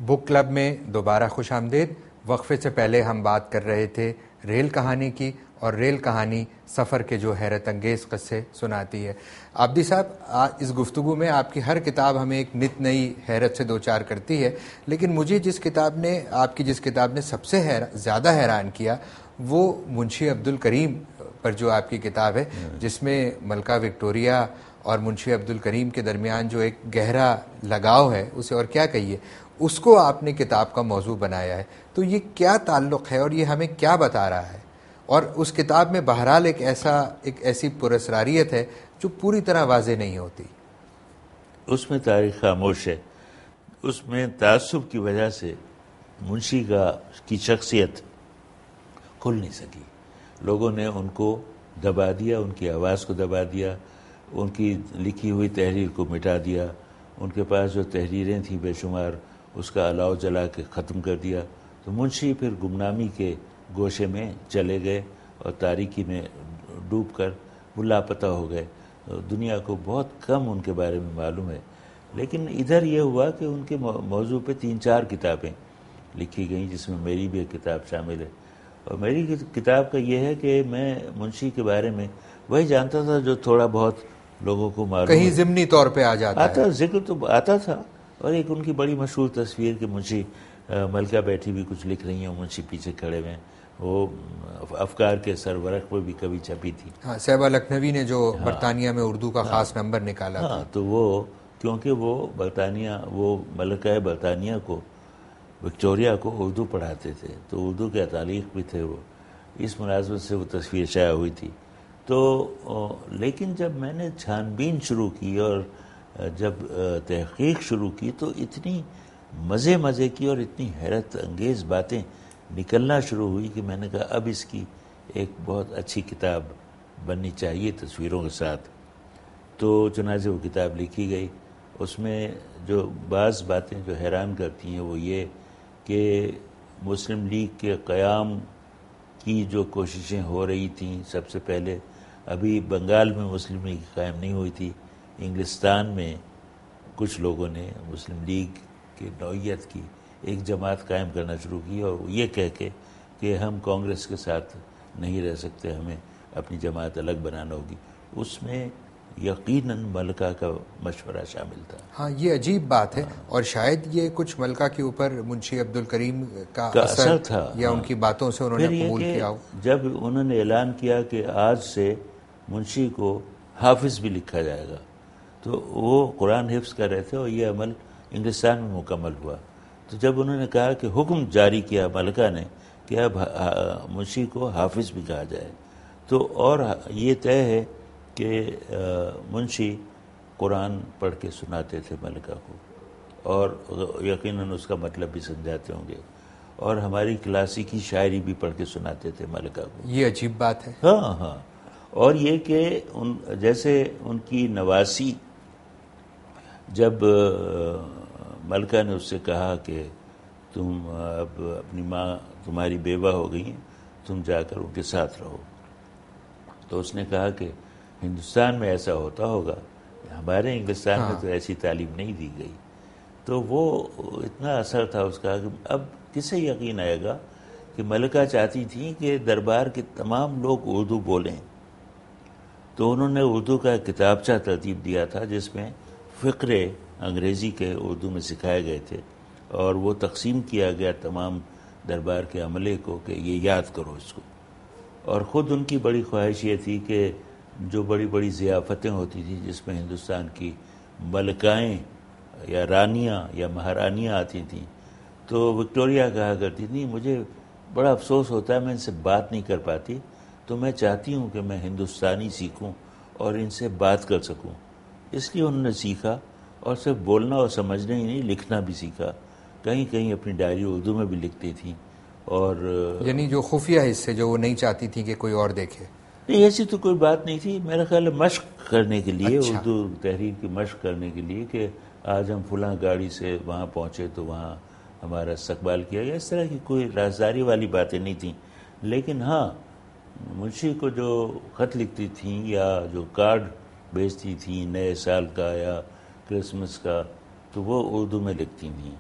Book club میں دوبارہ خوش آمدید۔ وقفے سے پہلے ہم بات کر رہے تھے ریل کہانی کی، اور ریل کہانی سفر کے جو حیرت انگیز قصے سناتی ہے۔ عابدی صاحب، اس گفتگو میں آپ کی ہر کتاب ہمیں ایک نت نئی حیرت سے دوچار کرتی ہے، لیکن مجھے آپ کی جس کتاب نے سب سے زیادہ حیران کیا وہ منشی عبدالکریم پر جو آپ کی کتاب ہے، جس میں ملکہ وکٹوریہ اور منشی عبدالکریم کے درمیان جو ایک گہرا لگاؤ ہے، اسے اور کیا کہیے، اس کو آپ نے کتاب کا موضوع بنایا ہے۔ تو یہ کیا تعلق ہے اور یہ ہمیں کیا بتا رہا ہے؟ اور اس کتاب میں بہرحال ایک ایسی پراسراریت ہے جو پوری طرح واضح نہیں ہوتی۔ اس میں تاریخ خاموش ہے، اس میں تعصب کی وجہ سے منشی کی شخصیت کھل نہیں سکی۔ لوگوں نے ان کو دبا دیا، ان کی آواز کو دبا دیا، ان کی لکھی ہوئی تحریر کو مٹا دیا، ان کے پاس جو تحریریں تھیں بے شمار اس کا الاؤ جلا کے ختم کر دیا۔ تو منشی پھر گمنامی کے گوشے میں چلے گئے اور تاریکی میں ڈوب کر وہ لاپتہ ہو گئے۔ دنیا کو بہت کم ان کے بارے میں معلوم ہے، لیکن ادھر یہ ہوا کہ ان کے موضوع پہ 3-4 کتابیں لکھی گئیں، جس میں میری بھی ایک کتاب شامل ہے۔ اور میری کتاب کا یہ ہے کہ میں منشی کے بارے میں وہی جانتا تھا جو تھوڑا بہت لوگوں کو معلوم کہیں ضمنی طور پہ آ جاتا ہے، ذکر تو آتا تھا۔ اور ایک ان کی بڑی مشہور تصویر کہ منشی ملکہ بیٹھی بھی کچھ لکھ رہی ہیں، منشی پیچھے کھڑے ہوئے ہیں، وہ افکار کے سرورق پہ بھی کبھی چھپی تھی۔ ہاں، صیبہ لکھنوی نے جو برطانیہ میں اردو کا خاص نمبر نکالا تھا۔ ہاں، تو وہ کیونکہ وہ ملکہ برطانیہ کو، وکٹوریہ کو اردو پڑھاتے تھے، تو اردو کے تعلیق بھی تھے وہ، اس مناسبت سے وہ تصویر شائع ہوئی تھی۔ تو لیکن جب میں نے چھان بین شروع کی اور جب تحقیق شروع کی تو اتنی مزے کی اور اتنی حیرت انگیز باتیں نکلنا شروع ہوئی کہ میں نے کہا اب اس کی ایک بہت اچھی کتاب بننی چاہیے تصویروں کے ساتھ۔ تو چنانچہ وہ کتاب لکھی گئی۔ اس میں جو بعض باتیں جو حیران کرتی ہیں وہ یہ کہ مسلم لیگ کے قیام کی جو کوششیں ہو رہی تھیں، سب سے پہلے ابھی بنگال میں مسلم لیگ قائم نہیں ہوئی تھی، انگلستان میں کچھ لوگوں نے مسلم لیگ کی نوعیت کی ایک جماعت قائم کرنا شروع کی، اور یہ کہہ کے کہ ہم کانگریس کے ساتھ نہیں رہ سکتے، ہمیں اپنی جماعت الگ بنانا ہوگی۔ اس میں یقیناً ملکہ کا مشورہ شامل تھا۔ ہاں، یہ عجیب بات ہے، اور شاید یہ کچھ ملکہ کے اوپر منشی عبدالکریم کا اثر تھا، یا ان کی باتوں سے انہوں نے قبول کیا ہو۔ جب انہوں نے اعلان کیا کہ آج سے منشی کو حافظ بھی لکھا جائے گا، تو وہ قرآن حفظ کر رہے تھے اور یہ عمل انگلستان میں مکمل ہوا۔ تو جب انہوں نے کہا کہ حکم جاری کیا ملکہ نے کہ اب منشی کو حافظ بھی کہا جائے، تو اور یہ طے ہے کہ منشی قرآن پڑھ کے سناتے تھے ملکہ کو، اور یقیناً اس کا مطلب بھی سمجھاتے ہوں گے، اور ہماری کلاسیکی شاعری بھی پڑھ کے سناتے تھے ملکہ کو۔ یہ عجیب بات ہے۔ ہاں، اور یہ کہ جیسے ان کی نواسی، جب ملکہ نے اس سے کہا کہ تم اب اپنی ماں تمہاری بیوہ ہو گئی ہیں، تم جا کر ان کے ساتھ رہو، تو اس نے کہا کہ ہندوستان میں ایسا ہوتا ہوگا، ہمارے انگلستان میں تو ایسی تعلیم نہیں دی گئی۔ تو وہ اتنا اثر تھا اس کا کہ اب کسے یقین آئے گا کہ ملکہ چاہتی تھیں کہ دربار کے تمام لوگ اردو بولیں، تو انہوں نے اردو کا ایک کتابچہ ترتیب دیا تھا جس میں فقرے انگریزی کے اردو میں سکھائے گئے تھے، اور وہ تقسیم کیا گیا تمام دربار کے عملے کو کہ یہ یاد کرو اس کو۔ اور خود ان کی بڑی خواہش یہ تھی کہ جو بڑی بڑی ضیافتیں ہوتی تھیں جس میں ہندوستان کی ملکائیں یا رانیاں یا مہارانیاں آتی تھیں، تو وکٹوریہ کہا کرتی تھی مجھے بڑا افسوس ہوتا ہے میں ان سے بات نہیں کر پاتی، تو میں چاہتی ہوں کہ میں ہندوستانی سیکھوں اور ان سے بات کر سکوں۔ اس لیے انہوں نے سیکھا، اور صرف بولنا اور سمجھنا ہی نہیں، لکھنا بھی سیکھا۔ کہیں کہیں اپنی ڈائری اردو میں بھی لکھتی تھیں، اور یعنی جو خفیہ حصے جو وہ نہیں چاہتی تھی کہ کوئی اور دیکھے۔ نہیں، ایسی تو کوئی بات نہیں تھی، میرا خیال ہے مشق کرنے کے لیے، اچھا، اردو تحریر کی مشق کرنے کے لیے کہ آج ہم فلاں گاڑی سے وہاں پہنچے تو وہاں ہمارا استقبال کیا گیا، اس طرح کی کوئی رازداری والی باتیں نہیں تھیں۔ لیکن ہاں، منشی کو جو خط لکھتی تھیں یا جو کارڈ بھیجتی تھیں نئے سال کا یا کرسمس کا، تو وہ اردو میں لکھتی تھیں۔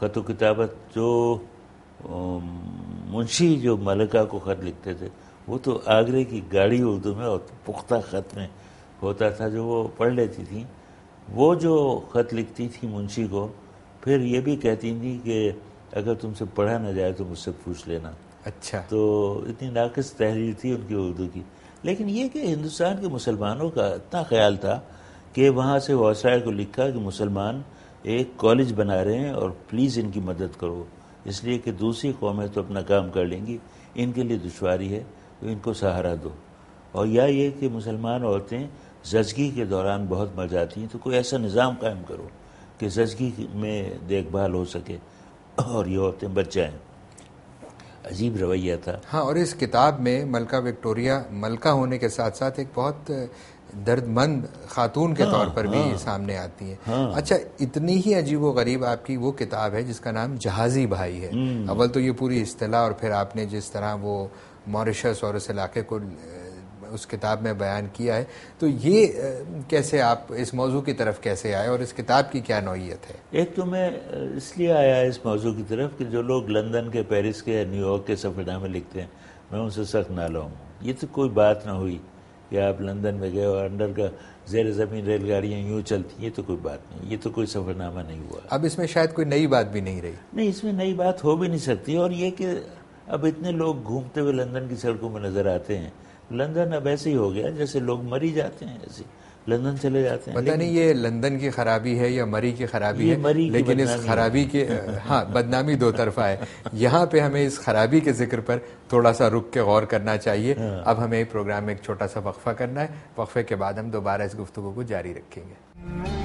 خط و کتابت جو منشی جو ملکہ کو خط لکھتے تھے وہ تو آگرے کی گاڑی اردو میں اور پختہ خط میں ہوتا تھا جو وہ پڑھ لیتی تھیں. وہ جو خط لکھتی تھی منشی کو پھر یہ بھی کہتی تھیں کہ اگر تم سے پڑھا نہ جائے تو مجھ سے پوچھ لینا. اچھا. تو اتنی ناقص تحریر تھی ان کی اردو کی. لیکن یہ کہ ہندوستان کے مسلمانوں کا اتنا خیال تھا کہ وہاں سے وائسرائے کو لکھا کہ مسلمان ایک کالج بنا رہے ہیں اور پلیز ان کی مدد کرو، اس لیے کہ دوسری قومیں تو اپنا کام کر لیں گی، ان کے لیے دشواری ہے تو ان کو سہارا دو. اور یا یہ کہ مسلمان عورتیں زچگی کے دوران بہت مر جاتی ہیں تو کوئی ایسا نظام قائم کرو کہ زچگی میں دیکھ بھال ہو سکے اور یہ عورتیں بچ جائیں. عجیب رویہ تھا. ہاں، اور اس کتاب میں ملکہ وکٹوریہ ملکہ ہونے کے ساتھ ساتھ ایک بہت درد مند خاتون کے طور پر بھی سامنے آتی ہیں. اچھا، اتنی ہی عجیب و غریب آپ کی وہ کتاب ہے جس کا نام جہازی بھائی ہے. اول تو یہ پوری اصطلاح اور پھر آپ نے جس طرح وہ موریشس اور اس علاقے کو اس کتاب میں بیان کیا ہے، تو یہ کیسے آپ اس موضوع کی طرف کیسے آئے اور اس کتاب کی کیا نوعیت ہے؟ ایک تو میں اس لیے آیا اس موضوع کی طرف کہ جو لوگ لندن کے، پیرس کے، نیو یارک کے سفر نامے لکھتے ہیں میں ان سے سخت نالا ہوں. یہ تو کوئی بات نہ ہوئی کہ آپ لندن میں گئے اور انڈر کا زیر زمین ریل گاڑیاں یوں چلتی، یہ تو کوئی بات نہیں، یہ تو کوئی سفر نامہ نہیں ہوا. اب اس میں شاید کوئی نئی بات بھی نہیں رہی. نہیں، اس میں نئی بات ہو بھی نہیں سکتی. اور یہ کہ اب اتنے لوگ گھومتے ہوئے لندن کی سڑکوں میں نظر آتے ہیں. لندن اب ایسے ہی ہو گیا جیسے لوگ مری جاتے ہیں، ایسے لندن چلے جاتے ہیں. پتہ نہیں یہ لندن کی خرابی ہے یا مری کی خرابی ہے، لیکن اس خرابی کے ہاں بدنامی دو طرفہ ہے. یہاں پہ ہمیں اس خرابی کے ذکر پر تھوڑا سا رک کے غور کرنا چاہیے. اب ہمیں پروگرام میں ایک چھوٹا سا وقفہ کرنا ہے. وقفے کے بعد ہم دوبارہ اس گفتگو کو جاری رکھیں گے.